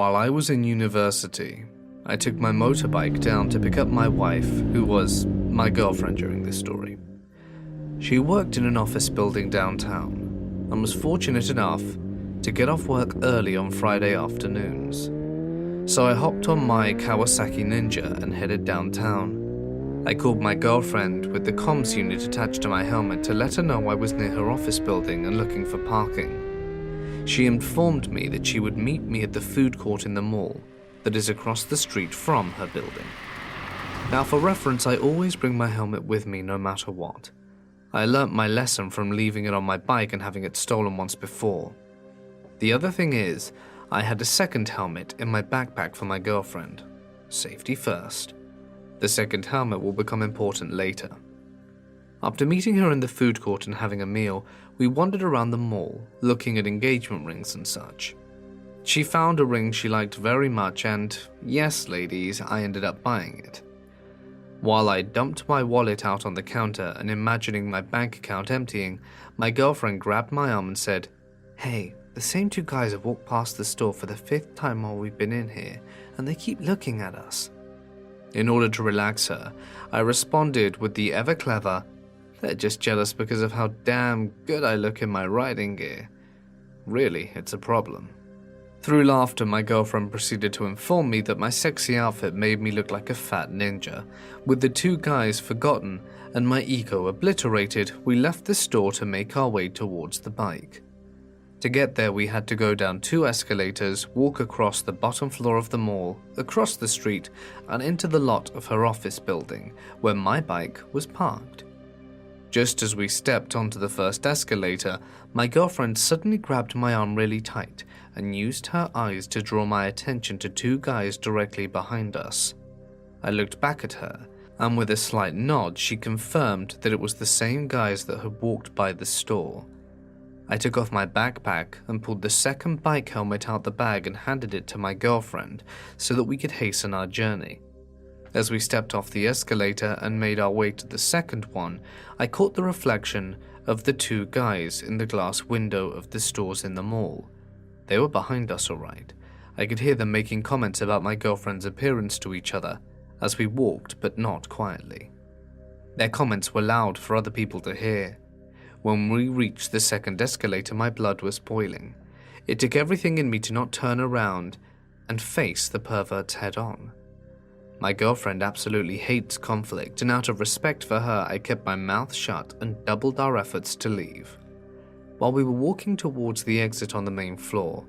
While I was in university, I took my motorbike down to pick up my wife, who was my girlfriend during this story. She worked in an office building downtown and was fortunate enough to get off work early on Friday afternoons. So I hopped on my Kawasaki Ninja and headed downtown. I called my girlfriend with the comms unit attached to my helmet to let her know I was near her office building and looking for parking. She informed me that she would meet me at the food court in the mall that is across the street from her building. Now, for reference, I always bring my helmet with me no matter what. I learnt my lesson from leaving it on my bike and having it stolen once before. The other thing is, I had a second helmet in my backpack for my girlfriend. Safety first. The second helmet will become important later. After meeting her in the food court and having a meal, we wandered around the mall, looking at engagement rings and such. She found a ring she liked very much and, yes ladies, I ended up buying it. While I dumped my wallet out on the counter and imagining my bank account emptying, my girlfriend grabbed my arm and said, "Hey, the same two guys have walked past the store for the 5th time while we've been in here, and they keep looking at us." In order to relax her, I responded with the ever-clever, "They're just jealous because of how damn good I look in my riding gear. Really, it's a problem." Through laughter, my girlfriend proceeded to inform me that my sexy outfit made me look like a fat ninja. With the two guys forgotten and my ego obliterated, we left the store to make our way towards the bike. To get there, we had to go down 2 escalators, walk across the bottom floor of the mall, across the street, and into the lot of her office building, where my bike was parked. Just as we stepped onto the first escalator, my girlfriend suddenly grabbed my arm really tight and used her eyes to draw my attention to 2 guys directly behind us. I looked back at her, and with a slight nod, she confirmed that it was the same guys that had walked by the store. I took off my backpack and pulled the second bike helmet out the bag and handed it to my girlfriend so that we could hasten our journey. As we stepped off the escalator and made our way to the second one, I caught the reflection of the 2 guys in the glass window of the stores in the mall. They were behind us all right. I could hear them making comments about my girlfriend's appearance to each other as we walked, but not quietly. Their comments were loud for other people to hear. When we reached the second escalator, my blood was boiling. It took everything in me to not turn around and face the perverts head on. My girlfriend absolutely hates conflict, and out of respect for her, I kept my mouth shut and doubled our efforts to leave. While we were walking towards the exit on the main floor,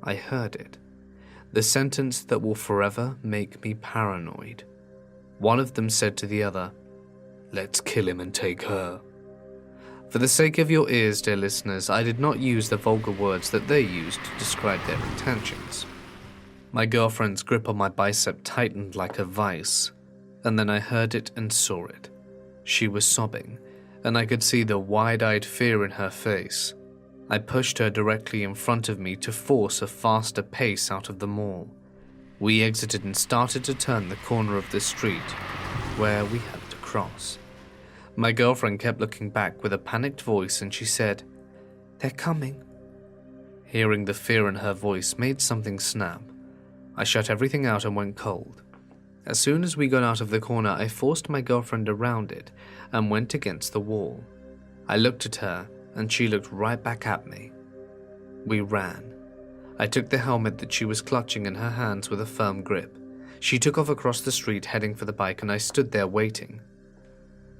I heard it. The sentence that will forever make me paranoid. One of them said to the other, "Let's kill him and take her." For the sake of your ears, dear listeners, I did not use the vulgar words that they used to describe their intentions. My girlfriend's grip on my bicep tightened like a vice, and then I heard it and saw it. She was sobbing, and I could see the wide-eyed fear in her face. I pushed her directly in front of me to force a faster pace out of the mall. We exited and started to turn the corner of the street, where we had to cross. My girlfriend kept looking back with a panicked voice, and she said, "They're coming." Hearing the fear in her voice made something snap. I shut everything out and went cold. As soon as we got out of the corner, I forced my girlfriend around it and went against the wall. I looked at her, and she looked right back at me. We ran. I took the helmet that she was clutching in her hands with a firm grip. She took off across the street heading for the bike, and I stood there waiting.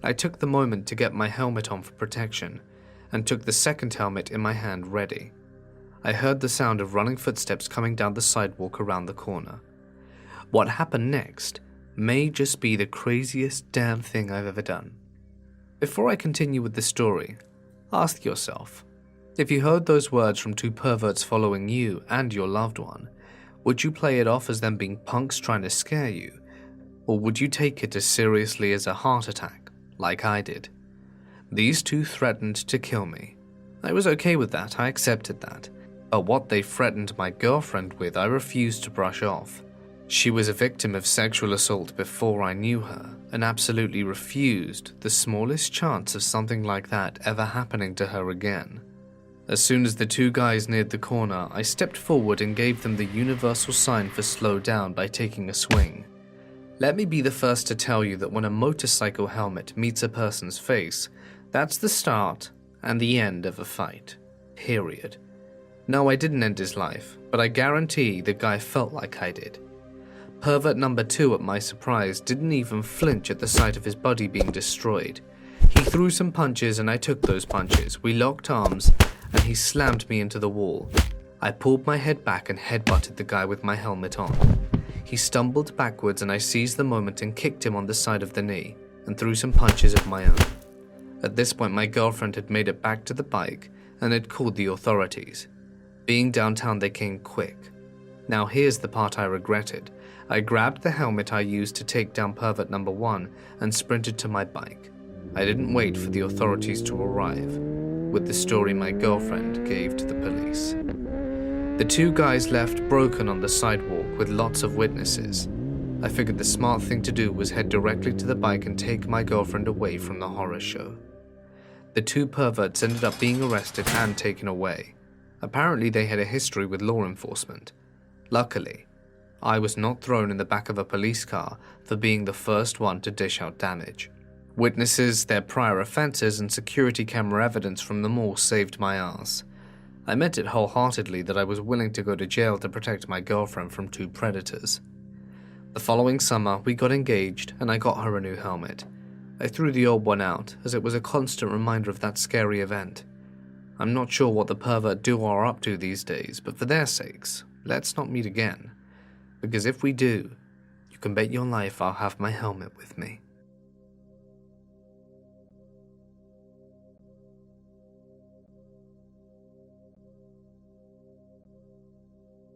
I took the moment to get my helmet on for protection, and took the second helmet in my hand ready. I heard the sound of running footsteps coming down the sidewalk around the corner. What happened next may just be the craziest damn thing I've ever done. Before I continue with the story, ask yourself, if you heard those words from 2 perverts following you and your loved one, would you play it off as them being punks trying to scare you, or would you take it as seriously as a heart attack, like I did? These 2 threatened to kill me. I was okay with that, I accepted that. But what they threatened my girlfriend with, I refused to brush off. She was a victim of sexual assault before I knew her, and absolutely refused the smallest chance of something like that ever happening to her again. As soon as the two guys neared the corner, I stepped forward and gave them the universal sign for slow down by taking a swing. Let me be the first to tell you that when a motorcycle helmet meets a person's face, that's the start and the end of a fight. Period. No, I didn't end his life, but I guarantee the guy felt like I did. Pervert number 2, at my surprise, didn't even flinch at the sight of his body being destroyed. He threw some punches and I took those punches. We locked arms and he slammed me into the wall. I pulled my head back and headbutted the guy with my helmet on. He stumbled backwards and I seized the moment and kicked him on the side of the knee and threw some punches of my own. At this point, my girlfriend had made it back to the bike and had called the authorities. Being downtown, they came quick. Now here's the part I regretted. I grabbed the helmet I used to take down pervert number 1 and sprinted to my bike. I didn't wait for the authorities to arrive, with the story my girlfriend gave to the police. The two guys left broken on the sidewalk with lots of witnesses. I figured the smart thing to do was head directly to the bike and take my girlfriend away from the horror show. The two perverts ended up being arrested and taken away. Apparently they had a history with law enforcement. Luckily, I was not thrown in the back of a police car for being the first one to dish out damage. Witnesses, their prior offenses, and security camera evidence from them all saved my ass. I meant it wholeheartedly that I was willing to go to jail to protect my girlfriend from two predators. The following summer, we got engaged and I got her a new helmet. I threw the old one out as it was a constant reminder of that scary event. I'm not sure what the pervert do or are up to these days, but for their sakes, let's not meet again. Because if we do, you can bet your life I'll have my helmet with me.